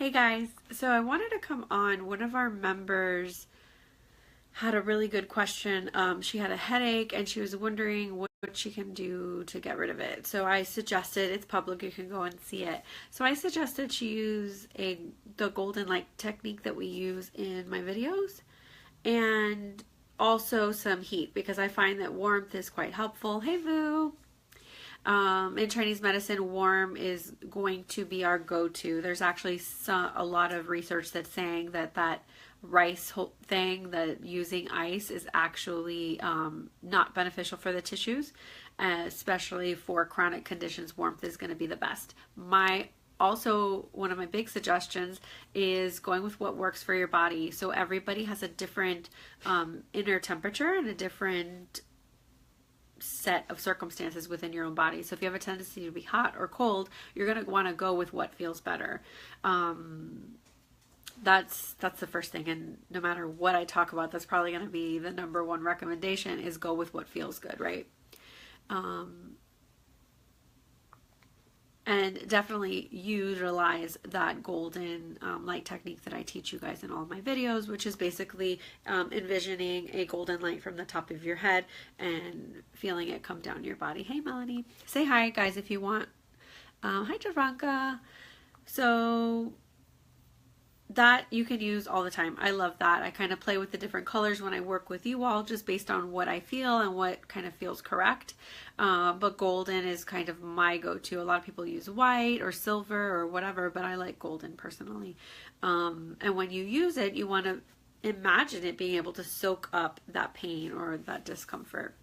Hey guys, so I wanted to come on. One of our members had a really good question. She had a headache and she was wondering what she can do to get rid of it. So I suggested, it's public, you can go and see it. So I suggested she use the golden light technique that we use in my videos, and also some heat, because I find that warmth is quite helpful. Hey Vu! In Chinese medicine, warm is going to be our go-to. There's actually a lot of research that's saying that rice thing, that using ice is actually not beneficial for the tissues, especially for chronic conditions. Warmth is going to be the best. Also, one of my big suggestions is going with what works for your body. So everybody has a different inner temperature and a different set of circumstances within your own body. So if you have a tendency to be hot or cold, you're going to want to go with what feels better. That's the first thing, and no matter what I talk about, that's probably going to be the number one recommendation, is go with what feels good, right? And definitely utilize that golden light technique that I teach you guys in all of my videos, which is basically envisioning a golden light from the top of your head and feeling it come down your body. Hey Melanie, say hi guys if you want. Hi Javonka. So that you can use all the time. I love that. I kind of play with the different colors when I work with you all, just based on what I feel and what kind of feels correct. But golden is kind of my go-to. A lot of people use white or silver or whatever, but I like golden personally. And when you use it, you want to imagine it being able to soak up that pain or that discomfort.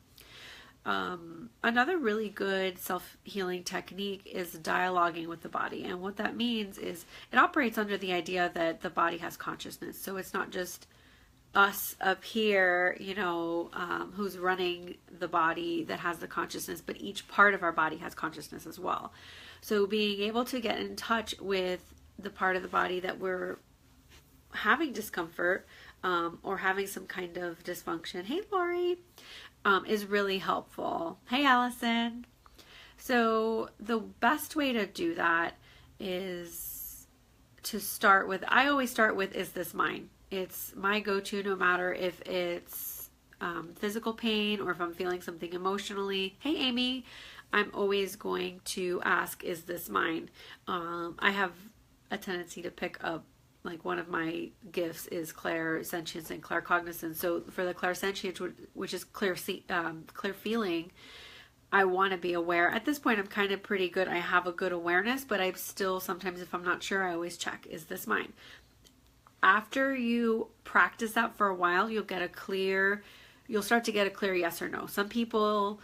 Another really good self-healing technique is dialoguing with the body. And what that means is it operates under the idea that the body has consciousness. So it's not just us up here, who's running the body that has the consciousness, but each part of our body has consciousness as well. So being able to get in touch with the part of the body that we're having discomfort or having some kind of dysfunction. Hey Lori! Is really helpful. Hey Allison. So the best way to do that is to start with, I always start with, is this mine? It's my go-to no matter if it's physical pain or if I'm feeling something emotionally. Hey Amy, I'm always going to ask, is this mine? I have a tendency to pick up, like, one of my gifts is clairsentience and claircognizance. So for the clairsentience, which is clear feeling, I want to be aware. At this point, I'm kind of pretty good. I have a good awareness, but I still, sometimes if I'm not sure, I always check, is this mine? After you practice that for a while, you'll start to get a clear yes or no. Some people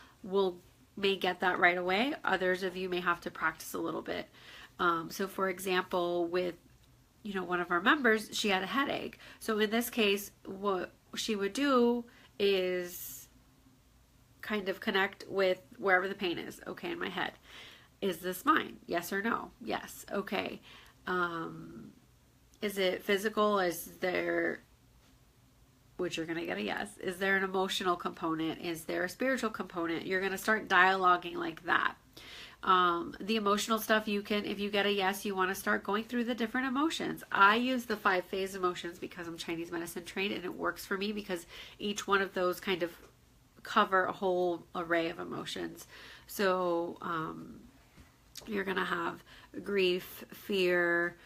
may get that right away. Others of you may have to practice a little bit. So for example, with one of our members, she had a headache. So in this case, what she would do is kind of connect with wherever the pain is. Okay, in my head. Is this mine? Yes or no? Yes. Okay. Is it physical? Which you're going to get a yes. Is there an emotional component? Is there a spiritual component? You're going to start dialoguing like that. The emotional stuff, if you get a yes, you want to start going through the different emotions. I use the 5-phase emotions because I'm Chinese medicine trained, and it works for me because each one of those kind of cover a whole array of emotions. So you're going to have grief, fear,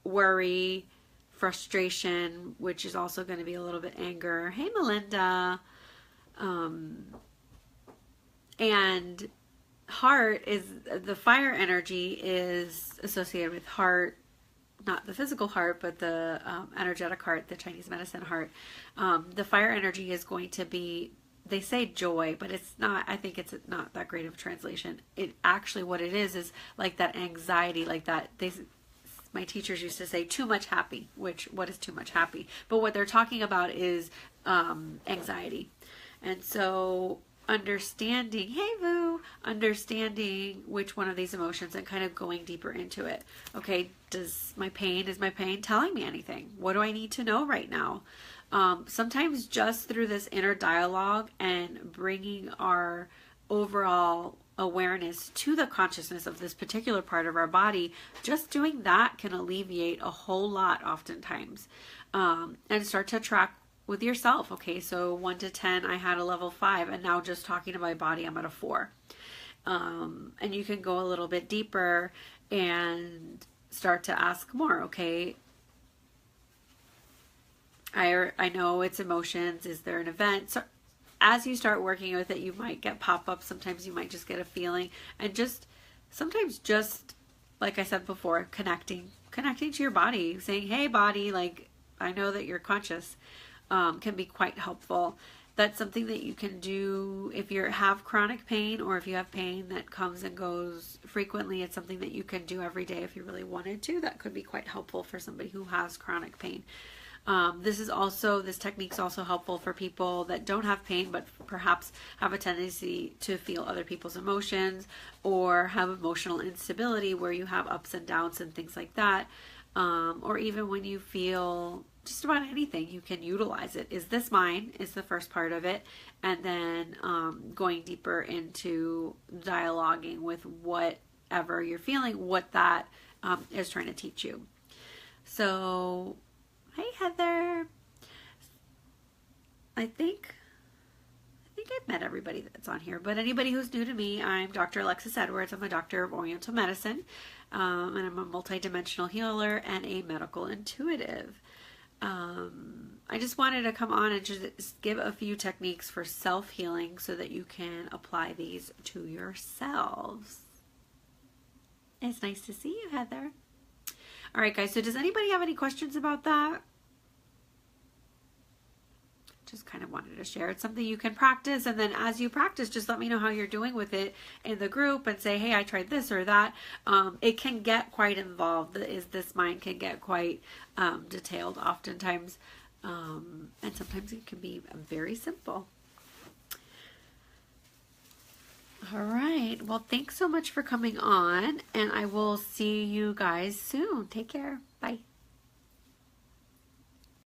worry, frustration, which is also going to be a little bit anger. Hey Melinda. And heart is the fire energy is associated with heart, not the physical heart, but the energetic heart, the Chinese medicine heart. The fire energy is going to be, they say joy, but it's not, I think it's not that great of a translation. It actually, what it is like that anxiety, like that, my teachers used to say too much happy, what is too much happy? But what they're talking about is anxiety. And so understanding, hey Vu, understanding which one of these emotions and kind of going deeper into it. Okay, is my pain telling me anything? What do I need to know right now? Sometimes just through this inner dialogue and bringing our overall awareness to the consciousness of this particular part of our body, just doing that can alleviate a whole lot oftentimes. And start to track with yourself. Okay, so 1 to 10, I had a level 5, and now just talking to my body, I'm at a 4. And you can go a little bit deeper and start to ask more. Okay, I know it's emotions. Is there an event? So as you start working with it, you might get pop-ups. Sometimes you might just get a feeling, and sometimes like I said before, connecting to your body, saying, hey body, like, I know that you're conscious, can be quite helpful. That's something that you can do if you have chronic pain, or if you have pain that comes and goes frequently. It's something that you can do every day if you really wanted to. That could be quite helpful for somebody who has chronic pain. This technique's also helpful for people that don't have pain, but perhaps have a tendency to feel other people's emotions, or have emotional instability where you have ups and downs and things like that. Or even when you feel just about anything, you can utilize it. Is this mine? Is the first part of it. And then going deeper into dialoguing with whatever you're feeling, what that is trying to teach you. So, hey Heather. I think I've met everybody that's on here, but anybody who's new to me, I'm Dr. Alexis Edwards. I'm a doctor of Oriental medicine, and I'm a multidimensional healer and a medical intuitive. I just wanted to come on and just give a few techniques for self-healing so that you can apply these to yourselves. It's nice to see you, Heather. All right, guys, so does anybody have any questions about that? Just kind of wanted to share. It's something you can practice, and then as you practice, just let me know how you're doing with it in the group and say, hey, I tried this or that. It can get quite involved. This mind can get quite detailed oftentimes, and sometimes it can be very simple. All right. Well, thanks so much for coming on, and I will see you guys soon. Take care. Bye.